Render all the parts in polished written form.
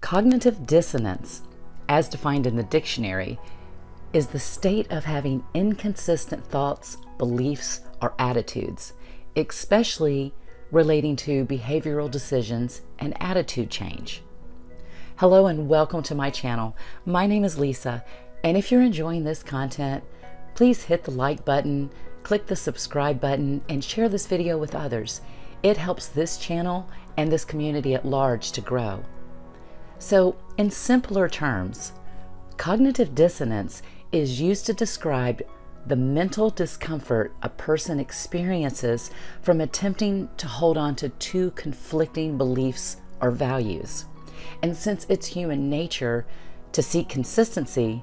Cognitive dissonance, as defined in the dictionary, is the state of having inconsistent thoughts, beliefs, or attitudes, especially relating to behavioral decisions and attitude change. Hello and welcome to my channel. My name is Lisa, and if you're enjoying this content, please hit the like button, click the subscribe button, and share this video with others. It helps this channel and this community at large to grow. So, in simpler terms, cognitive dissonance is used to describe the mental discomfort a person experiences from attempting to hold on to two conflicting beliefs or values. And since it's human nature to seek consistency,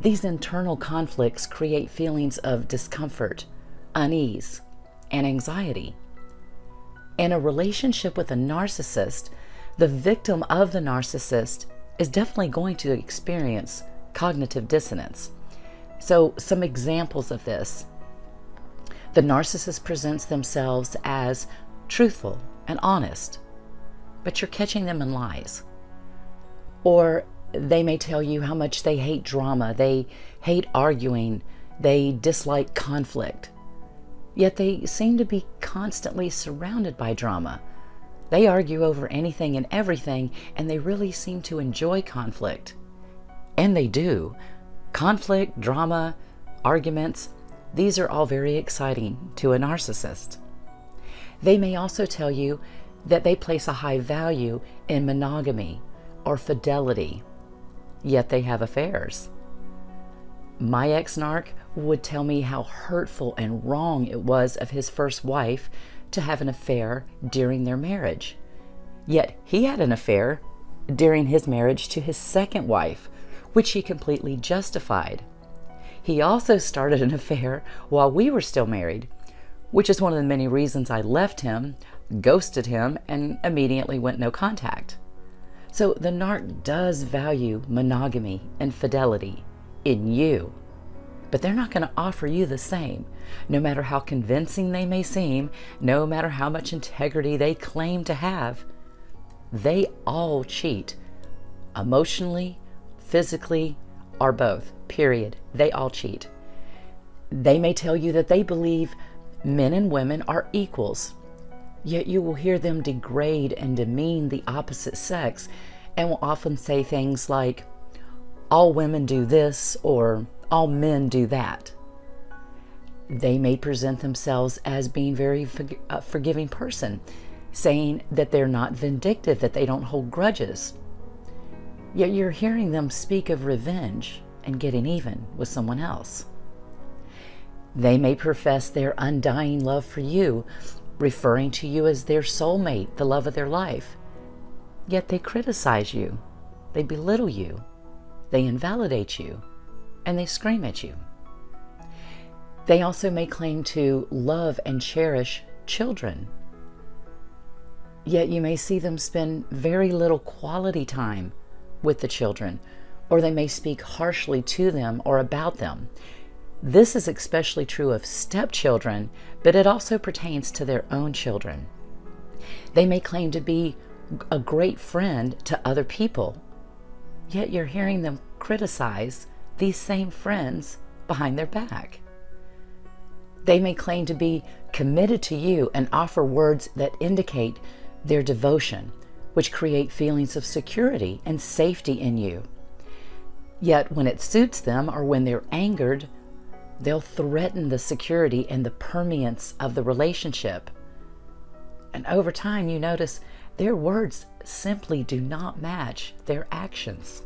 these internal conflicts create feelings of discomfort, unease, and anxiety. In a relationship with a narcissist, the victim of the narcissist is definitely going to experience cognitive dissonance. So, some examples of this. The narcissist presents themselves as truthful and honest, but you're catching them in lies. Or they may tell you how much they hate drama, they hate arguing, they dislike conflict. Yet they seem to be constantly surrounded by drama. They argue over anything and everything, and they really seem to enjoy conflict. And they do. Conflict, drama, arguments, these are all very exciting to a narcissist. They may also tell you that they place a high value in monogamy or fidelity, yet they have affairs. My ex-narc would tell me how hurtful and wrong it was of his first wife to have an affair during their marriage. Yet he had an affair during his marriage to his second wife, which he completely justified. He also started an affair while we were still married, which is one of the many reasons I left him, ghosted him, and immediately went no contact. So the narc does value monogamy and fidelity in you, but they're not going to offer you the same, no matter how convincing they may seem, no matter how much integrity they claim to have. They all cheat, emotionally, physically, or both, period. They all cheat. They may tell you that they believe men and women are equals, yet you will hear them degrade and demean the opposite sex and will often say things like, all women do this, or all men do that. They may present themselves as being very forgiving person, saying that they're not vindictive, that they don't hold grudges. Yet you're hearing them speak of revenge and getting even with someone else. They may profess their undying love for you, referring to you as their soulmate, the love of their life. Yet they criticize you, they belittle you, they invalidate you, and they scream at you. They also may claim to love and cherish children. Yet you may see them spend very little quality time with the children, or they may speak harshly to them or about them. This is especially true of stepchildren, but it also pertains to their own children. They may claim to be a great friend to other people, yet you're hearing them criticize these same friends behind their back. They may claim to be committed to you and offer words that indicate their devotion, which create feelings of security and safety in you. Yet when it suits them or when they're angered, they'll threaten the security and the permanence of the relationship. And over time, you notice their words simply do not match their actions.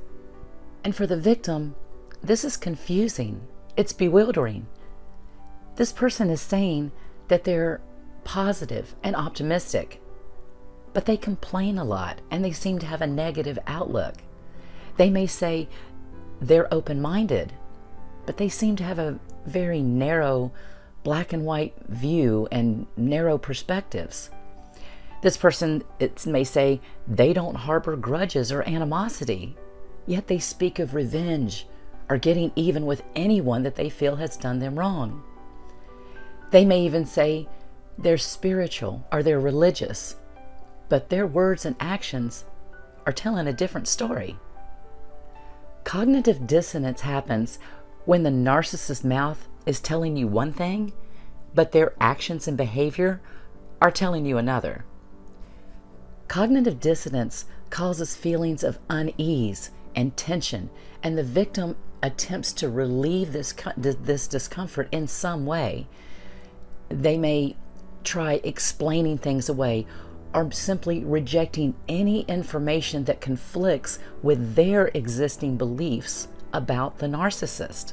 And for the victim, this is confusing. It's bewildering. This person is saying that they're positive and optimistic, but they complain a lot and they seem to have a negative outlook. They may say they're open-minded, but they seem to have a very narrow black and white view and narrow perspectives. This person may say they don't harbor grudges or animosity, yet they speak of revenge or getting even with anyone that they feel has done them wrong. They may even say they're spiritual or they're religious, but their words and actions are telling a different story. Cognitive dissonance happens when the narcissist's mouth is telling you one thing, but their actions and behavior are telling you another. Cognitive dissonance causes feelings of unease and tension, and the victim attempts to relieve this discomfort in some way. They may try explaining things away or simply rejecting any information that conflicts with their existing beliefs about the narcissist.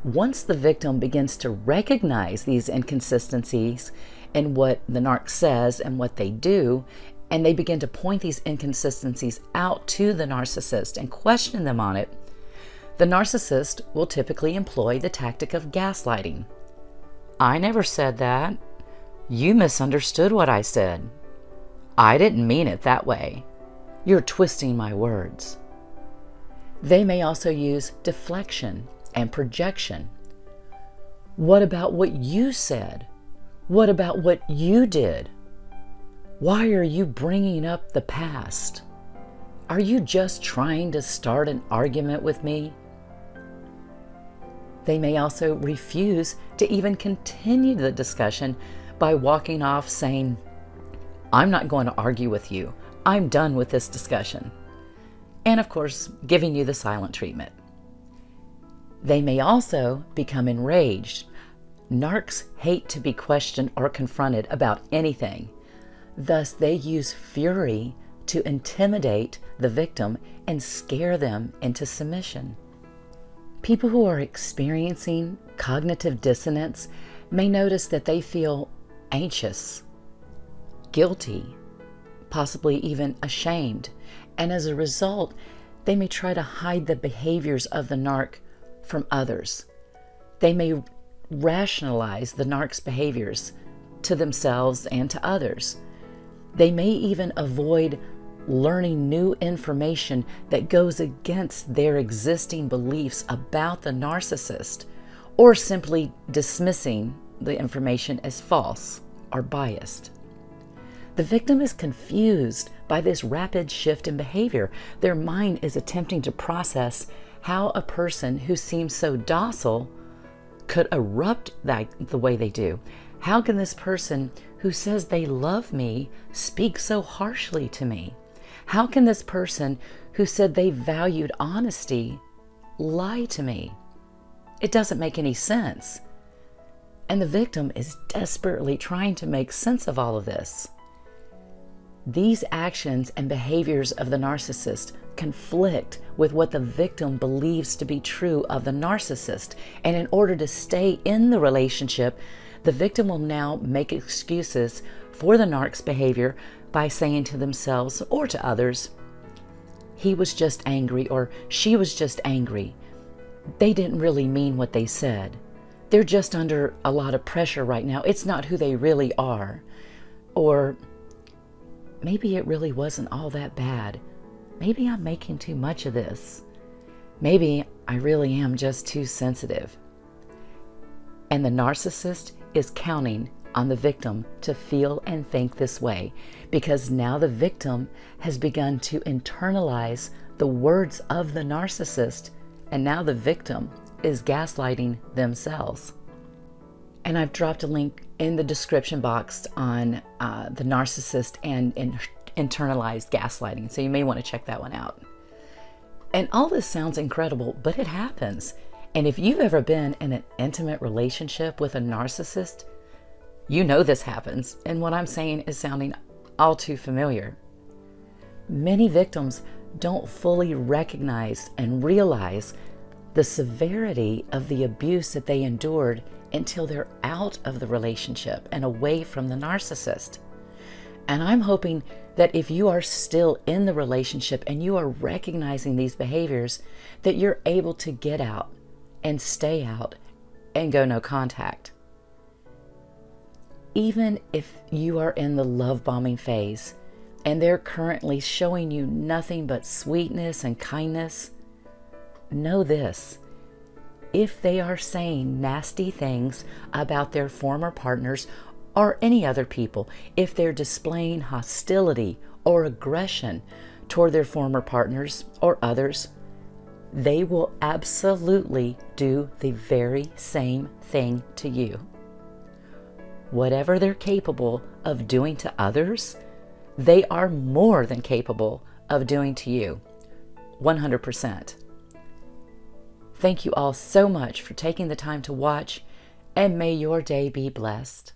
Once the victim begins to recognize these inconsistencies in what the narc says and what they do, and they begin to point these inconsistencies out to the narcissist and question them on it, the narcissist will typically employ the tactic of gaslighting. I never said that. You misunderstood what I said. I didn't mean it that way. You're twisting my words. They may also use deflection and projection. What about what you said? What about what you did? Why are you bringing up the past? Are you just trying to start an argument with me? They may also refuse to even continue the discussion by walking off saying, I'm not going to argue with you. I'm done with this discussion. And of course, giving you the silent treatment. They may also become enraged. Narcs hate to be questioned or confronted about anything. Thus, they use fury to intimidate the victim and scare them into submission. People who are experiencing cognitive dissonance may notice that they feel anxious, guilty, possibly even ashamed, and as a result, they may try to hide the behaviors of the narc from others. They may rationalize the narc's behaviors to themselves and to others. They may even avoid learning new information that goes against their existing beliefs about the narcissist, or simply dismissing the information as false or biased. The victim is confused by this rapid shift in behavior. Their mind is attempting to process how a person who seems so docile could erupt the way they do. How can this person who says they love me speak so harshly to me? How can this person who said they valued honesty lie to me? It doesn't make any sense. And the victim is desperately trying to make sense of all of this. These actions and behaviors of the narcissist conflict with what the victim believes to be true of the narcissist. And in order to stay in the relationship, the victim will now make excuses for the narc's behavior by saying to themselves or to others, he was just angry, or she was just angry. They didn't really mean what they said. They're just under a lot of pressure right now. It's not who they really are. Or maybe it really wasn't all that bad. Maybe I'm making too much of this. Maybe I really am just too sensitive. And the narcissist is counting on the victim to feel and think this way, because now the victim has begun to internalize the words of the narcissist, and now the victim is gaslighting themselves. And I've dropped a link in the description box on the narcissist and internalized gaslighting, so you may want to check that one out. And all this sounds incredible, but it happens. And if you've ever been in an intimate relationship with a narcissist, you know this happens, and what I'm saying is sounding all too familiar. Many victims don't fully recognize and realize the severity of the abuse that they endured until they're out of the relationship and away from the narcissist. And I'm hoping that if you are still in the relationship and you are recognizing these behaviors, that you're able to get out and stay out and go no contact. Even if you are in the love bombing phase and they're currently showing you nothing but sweetness and kindness, know this: if they are saying nasty things about their former partners or any other people, if they're displaying hostility or aggression toward their former partners or others, they will absolutely do the very same thing to you. Whatever they're capable of doing to others, they are more than capable of doing to you. 100%. Thank you all so much for taking the time to watch, and may your day be blessed.